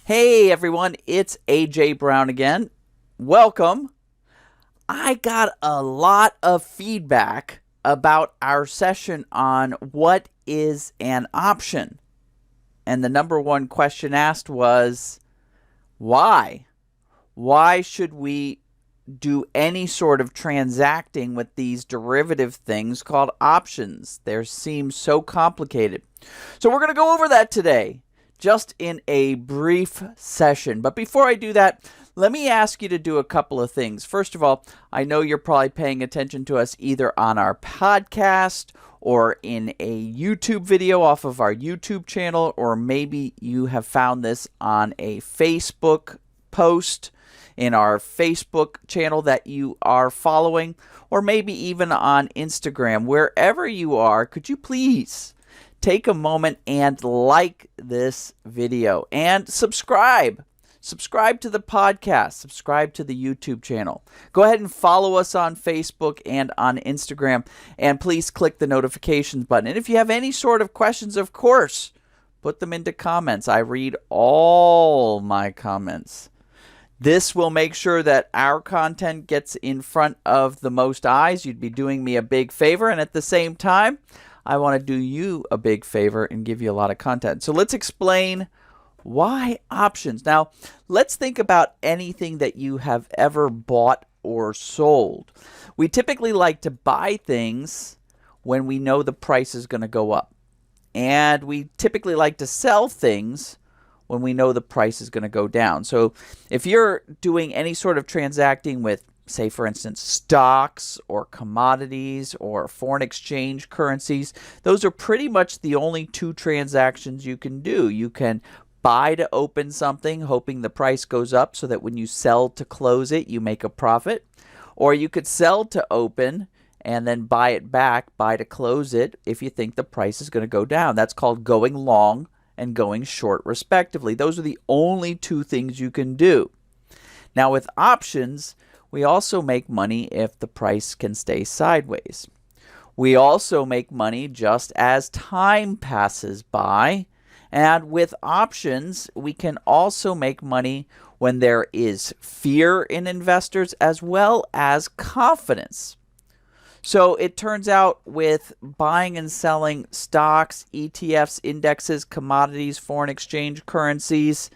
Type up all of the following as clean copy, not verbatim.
Hey everyone, it's AJ Brown again. Welcome. I got a lot of feedback about our session on what is an option. And the number one question asked was, why? Why should we do any sort of transacting with these derivative things called options? They seem so complicated. So we're going to go over that today, just in a brief session. But before I do that, let me ask you to do a couple of things. First of all, I know you're probably paying attention to us either on our podcast or in a YouTube video off of our YouTube channel, or maybe you have found this on a Facebook post in our Facebook channel that you are following, or maybe even on Instagram. Wherever you are, could you please take a moment and like this video and subscribe. Subscribe to the podcast. Subscribe to the YouTube channel. Go ahead and follow us on Facebook and on Instagram. And please click the notifications button. And if you have any sort of questions, of course, put them into comments. I read all my comments. This will make sure that our content gets in front of the most eyes. You'd be doing me a big favor. And at the same time, I want to do you a big favor and give you a lot of content. So let's explain why options. Now, let's think about anything that you have ever bought or sold. We typically like to buy things when we know the price is going to go up. And we typically like to sell things when we know the price is going to go down. So if you're doing any sort of transacting with, say, for instance, stocks or commodities or foreign exchange currencies, those are pretty much the only two transactions you can do. You can buy to open something, hoping the price goes up so that when you sell to close it, you make a profit. Or you could sell to open and then buy it back, buy to close it, if you think the price is going to go down. That's called going long and going short, respectively. Those are the only two things you can do. Now, with options, we also make money if the price can stay sideways. We also make money just as time passes by. And with options, we can also make money when there is fear in investors as well as confidence. So it turns out with buying and selling stocks, ETFs, indexes, commodities, foreign exchange currencies,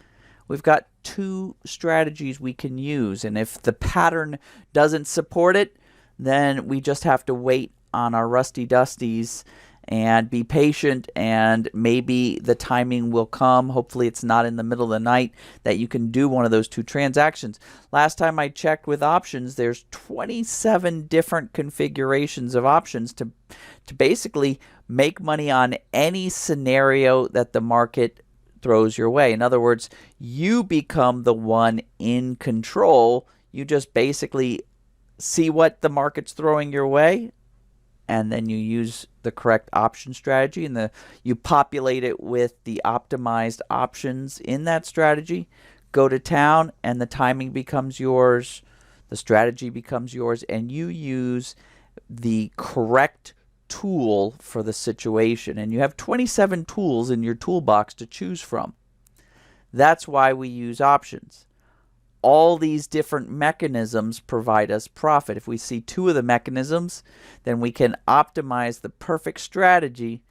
we've got two strategies we can use. And if the pattern doesn't support it, then we just have to wait on our rusty dusties and be patient, and maybe the timing will come. Hopefully it's not in the middle of the night that you can do one of those two transactions. Last time I checked with options, there's 27 different configurations of options to basically make money on any scenario that the market throws your way. In other words, you become the one in control. You just basically see what the market's throwing your way, and then you use the correct option strategy, and you populate it with the optimized options in that strategy. Go to town, and the timing becomes yours, the strategy becomes yours, and you use the correct tool for the situation. And you have 27 tools in your toolbox to choose from. That's why we use options. All these different mechanisms provide us profit. If we see two of the mechanisms, then we can optimize the perfect strategy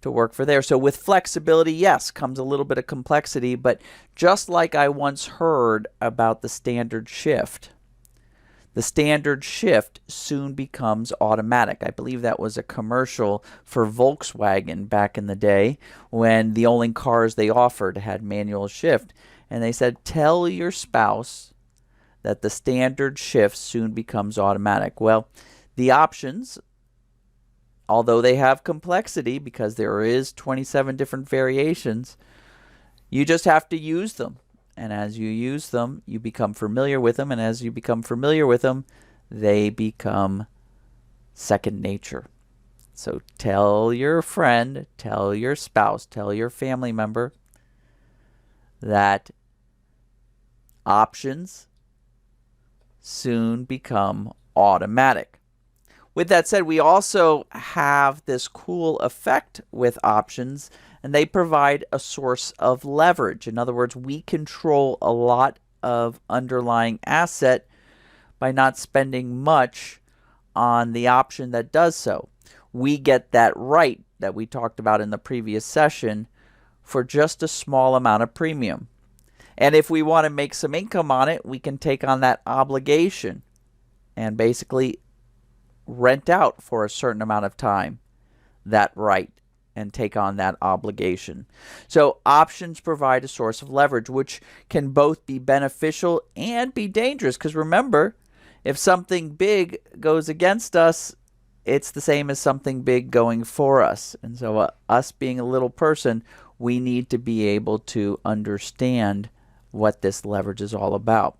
to work for there. So with flexibility, yes, comes a little bit of complexity, but just like I once heard about the standard shift, the standard shift soon becomes automatic. I believe that was a commercial for Volkswagen back in the day when the only cars they offered had manual shift. And they said, tell your spouse that the standard shift soon becomes automatic. Well, the options, although they have complexity because there is 27 different variations, you just have to use them. And as you use them, you become familiar with them. And as you become familiar with them, they become second nature. So tell your friend, tell your spouse, tell your family member that options soon become automatic. With that said, we also have this cool effect with options, and they provide a source of leverage. In other words, we control a lot of underlying asset by not spending much on the option that does so. We get that right that we talked about in the previous session for just a small amount of premium. And if we want to make some income on it, we can take on that obligation and basically rent out for a certain amount of time that right and take on that obligation. So options provide a source of leverage, which can both be beneficial and be dangerous. Because remember, if something big goes against us, it's the same as something big going for us. And so us being a little person, we need to be able to understand what this leverage is all about.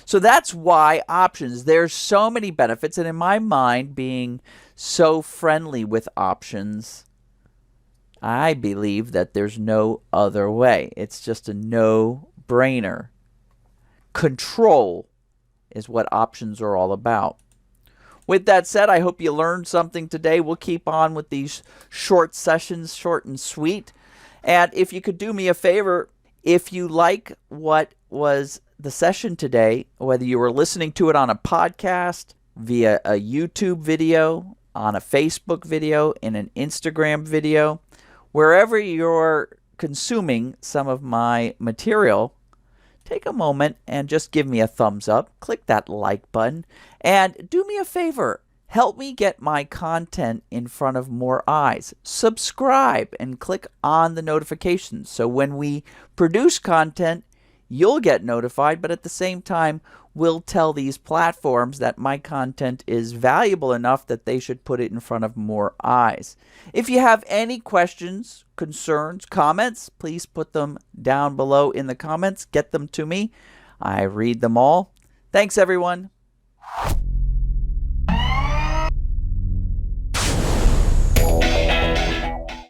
So that's why options, there's so many benefits, and in my mind, being so friendly with options, I believe that there's no other way. It's just a no-brainer. Control is what options are all about. With that said, I hope you learned something today. We'll keep on with these short sessions, short and sweet. And if you could do me a favor, if you like what was the session today, whether you were listening to it on a podcast, via a YouTube video, on a Facebook video, in an Instagram video, wherever you're consuming some of my material, take a moment and just give me a thumbs up. Click that like button. And do me a favor. Help me get my content in front of more eyes. Subscribe and click on the notifications. So when we produce content, you'll get notified, but at the same time, we'll tell these platforms that my content is valuable enough that they should put it in front of more eyes. If you have any questions, concerns, comments, please put them down below in the comments. Get them to me. I read them all. Thanks, everyone.